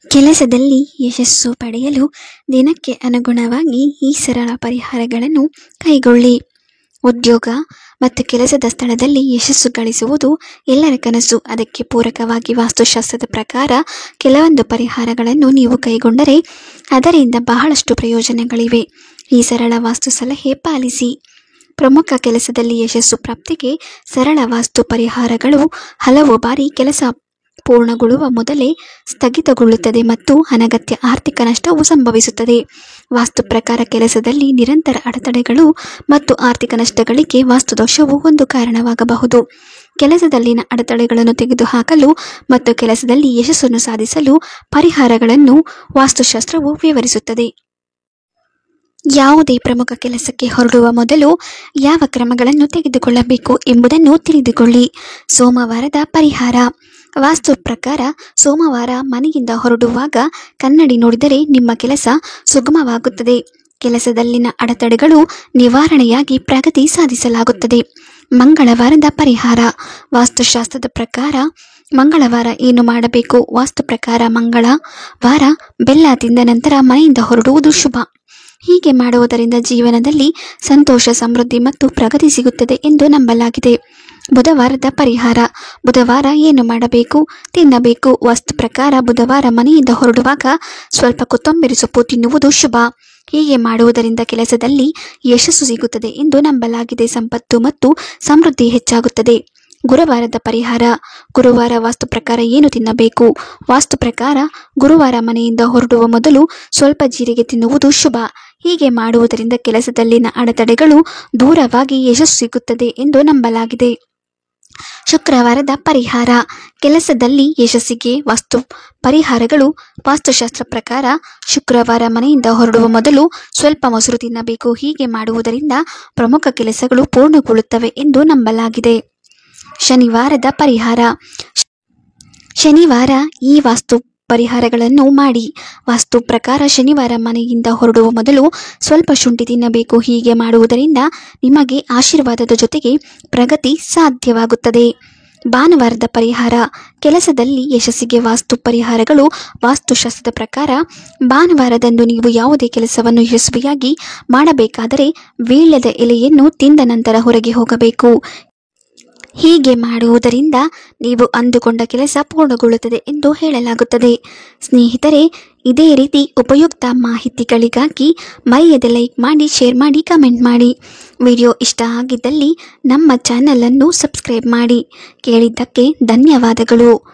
ಕೆಲಸದಲ್ಲಿ ಯಶಸ್ಸು ಪಡೆಯಲು ದಿನಕ್ಕೆ ಅನುಗುಣವಾಗಿ ಈ ಸರಳ ಪರಿಹಾರಗಳನ್ನು ಕೈಗೊಳ್ಳಿ. ಉದ್ಯೋಗ ಮತ್ತು ಕೆಲಸದ ಸ್ಥಳದಲ್ಲಿ ಯಶಸ್ಸು ಗಳಿಸುವುದು ಎಲ್ಲರ ಕನಸು. ಅದಕ್ಕೆ ಪೂರಕವಾಗಿ ವಾಸ್ತುಶಾಸ್ತ್ರದ ಪ್ರಕಾರ ಕೆಲವೊಂದು ಪರಿಹಾರಗಳನ್ನು ನೀವು ಕೈಗೊಂಡರೆ ಅದರಿಂದ ಬಹಳಷ್ಟು ಪ್ರಯೋಜನಗಳಿವೆ. ಈ ಸರಳ ವಾಸ್ತು ಸಲಹೆ ಪಾಲಿಸಿ. ಪ್ರಮುಖ ಕೆಲಸದಲ್ಲಿ ಯಶಸ್ಸು ಪ್ರಾಪ್ತಿಗೆ ಸರಳ ವಾಸ್ತು ಪರಿಹಾರಗಳು ಹಲವು ಬಾರಿ ಕೆಲಸ ಪೂರ್ಣಗೊಳ್ಳುವ ಮೊದಲೇ ಸ್ಥಗಿತಗೊಳ್ಳುತ್ತದೆ ಮತ್ತು ಅನಗತ್ಯ ಆರ್ಥಿಕ ನಷ್ಟವು ಸಂಭವಿಸುತ್ತದೆ. ವಾಸ್ತು ಪ್ರಕಾರ ಕೆಲಸದಲ್ಲಿ ನಿರಂತರ ಅಡೆತಡೆಗಳು ಮತ್ತು ಆರ್ಥಿಕ ನಷ್ಟಗಳಿಗೆ ವಾಸ್ತುದೋಷವು ಒಂದು ಕಾರಣವಾಗಬಹುದು. ಕೆಲಸದಲ್ಲಿನ ಅಡೆತಡೆಗಳನ್ನು ತೆಗೆದುಹಾಕಲು ಮತ್ತು ಕೆಲಸದಲ್ಲಿ ಯಶಸ್ಸನ್ನು ಸಾಧಿಸಲು ಪರಿಹಾರಗಳನ್ನು ವಾಸ್ತುಶಾಸ್ತ್ರವು ವಿವರಿಸುತ್ತದೆ. ಯಾವುದೇ ಪ್ರಮುಖ ಕೆಲಸಕ್ಕೆ ಹೊರಡುವ ಮೊದಲು ಯಾವ ಕ್ರಮಗಳನ್ನು ತೆಗೆದುಕೊಳ್ಳಬೇಕು ಎಂಬುದನ್ನು ತಿಳಿದುಕೊಳ್ಳಿ. ಸೋಮವಾರದ ಪರಿಹಾರ. ವಾಸ್ತು ಪ್ರಕಾರ ಸೋಮವಾರ ಮನೆಯಿಂದ ಹೊರಡುವಾಗ ಕನ್ನಡಿ ನೋಡಿದರೆ ನಿಮ್ಮ ಕೆಲಸ ಸುಗಮವಾಗುತ್ತದೆ. ಕೆಲಸದಲ್ಲಿನ ಅಡೆತಡೆಗಳು ನಿವಾರಣೆಯಾಗಿ ಪ್ರಗತಿ ಸಾಧಿಸಲಾಗುತ್ತದೆ. ಮಂಗಳವಾರದ ಪರಿಹಾರ. ವಾಸ್ತುಶಾಸ್ತ್ರದ ಪ್ರಕಾರ ಮಂಗಳವಾರ ಏನು ಮಾಡಬೇಕು? ವಾಸ್ತು ಪ್ರಕಾರ ಮಂಗಳವಾರ ಬೆಲ್ಲ ತಿಂದ ನಂತರ ಮನೆಯಿಂದ ಹೊರಡುವುದು ಶುಭ. ಹೀಗೆ ಮಾಡುವುದರಿಂದ ಜೀವನದಲ್ಲಿ ಸಂತೋಷ, ಸಮೃದ್ಧಿ ಮತ್ತು ಪ್ರಗತಿ ಸಿಗುತ್ತದೆ ಎಂದು ನಂಬಲಾಗಿದೆ. ಬುಧವಾರದ ಪರಿಹಾರ. ಬುಧವಾರ ಏನು ಮಾಡಬೇಕು? ತಿನ್ನಬೇಕು. ವಾಸ್ತು ಪ್ರಕಾರ ಬುಧವಾರ ಮನೆಯಿಂದ ಹೊರಡುವಾಗ ಸ್ವಲ್ಪ ಕೊತ್ತಂಬರಿ ಸೊಪ್ಪು ತಿನ್ನುವುದು ಶುಭ. ಹೀಗೆ ಮಾಡುವುದರಿಂದ ಕೆಲಸದಲ್ಲಿ ಯಶಸ್ಸು ಸಿಗುತ್ತದೆ ಎಂದು ನಂಬಲಾಗಿದೆ. ಸಂಪತ್ತು ಮತ್ತು ಸಮೃದ್ಧಿ ಹೆಚ್ಚಾಗುತ್ತದೆ. ಗುರುವಾರದ ಪರಿಹಾರ. ಗುರುವಾರ ವಾಸ್ತು ಪ್ರಕಾರ ಏನು ತಿನ್ನಬೇಕು? ವಾಸ್ತು ಪ್ರಕಾರ ಗುರುವಾರ ಮನೆಯಿಂದ ಹೊರಡುವ ಮೊದಲು ಸ್ವಲ್ಪ ಜೀರಿಗೆ ತಿನ್ನುವುದು ಶುಭ. ಹೀಗೆ ಮಾಡುವುದರಿಂದ ಕೆಲಸದಲ್ಲಿನ ಅಡೆತಡೆಗಳು ದೂರವಾಗಿ ಯಶಸ್ಸು ಸಿಗುತ್ತದೆ ಎಂದು ನಂಬಲಾಗಿದೆ. ಶುಕ್ರವಾರದ ಪರಿಹಾರ. ಕೆಲಸದಲ್ಲಿ ಯಶಸ್ಸಿಗೆ ವಾಸ್ತು ಪರಿಹಾರಗಳು. ವಾಸ್ತುಶಾಸ್ತ್ರ ಪ್ರಕಾರ ಶುಕ್ರವಾರ ಮನೆಯಿಂದ ಹೊರಡುವ ಮೊದಲು ಸ್ವಲ್ಪ ಮೊಸರು ತಿನ್ನಬೇಕು. ಹೀಗೆ ಮಾಡುವುದರಿಂದ ಪ್ರಮುಖ ಕೆಲಸಗಳು ಪೂರ್ಣಗೊಳ್ಳುತ್ತವೆ ಎಂದು ನಂಬಲಾಗಿದೆ. ಶನಿವಾರದ ಪರಿಹಾರ. ಶನಿವಾರ ಈ ವಾಸ್ತು ಪರಿಹಾರಗಳನ್ನು ಮಾಡಿ. ವಾಸ್ತು ಪ್ರಕಾರ ಶನಿವಾರ ಮನೆಯಿಂದ ಹೊರಡುವ ಮೊದಲು ಸ್ವಲ್ಪ ಶುಂಠಿ ತಿನ್ನಬೇಕು. ಹೀಗೆ ಮಾಡುವುದರಿಂದ ನಿಮಗೆ ಆಶೀರ್ವಾದದ ಜೊತೆಗೆ ಪ್ರಗತಿ ಸಾಧ್ಯವಾಗುತ್ತದೆ. ಭಾನುವಾರದ ಪರಿಹಾರ. ಕೆಲಸದಲ್ಲಿ ಯಶಸ್ಸಿಗೆ ವಾಸ್ತು ಪರಿಹಾರಗಳು. ವಾಸ್ತುಶಾಸ್ತ್ರದ ಪ್ರಕಾರ ಭಾನುವಾರದಂದು ನೀವು ಯಾವುದೇ ಕೆಲಸವನ್ನು ಯಶಸ್ವಿಯಾಗಿ ಮಾಡಬೇಕಾದರೆ ವೀಳ್ಯದ ಎಲೆಯನ್ನು ತಿಂದ ನಂತರ ಹೊರಗೆ ಹೋಗಬೇಕು. ಹೀಗೆ ಮಾಡುವುದರಿಂದ ನೀವು ಅಂದುಕೊಂಡ ಕೆಲಸ ಪೂರ್ಣಗೊಳ್ಳುತ್ತದೆ ಎಂದು ಹೇಳಲಾಗುತ್ತದೆ. ಸ್ನೇಹಿತರೆ, ಇದೇ ರೀತಿ ಉಪಯುಕ್ತ ಮಾಹಿತಿಗಳಿಗಾಗಿ ಮರೆಯದೆ ಲೈಕ್ ಮಾಡಿ, ಶೇರ್ ಮಾಡಿ, ಕಮೆಂಟ್ ಮಾಡಿ. ವಿಡಿಯೋ ಇಷ್ಟ ಆಗಿದ್ದಲ್ಲಿ ನಮ್ಮ ಚಾನಲನ್ನು ಸಬ್ಸ್ಕ್ರೈಬ್ ಮಾಡಿ. ಕೇಳಿದ್ದಕ್ಕೆ ಧನ್ಯವಾದಗಳು.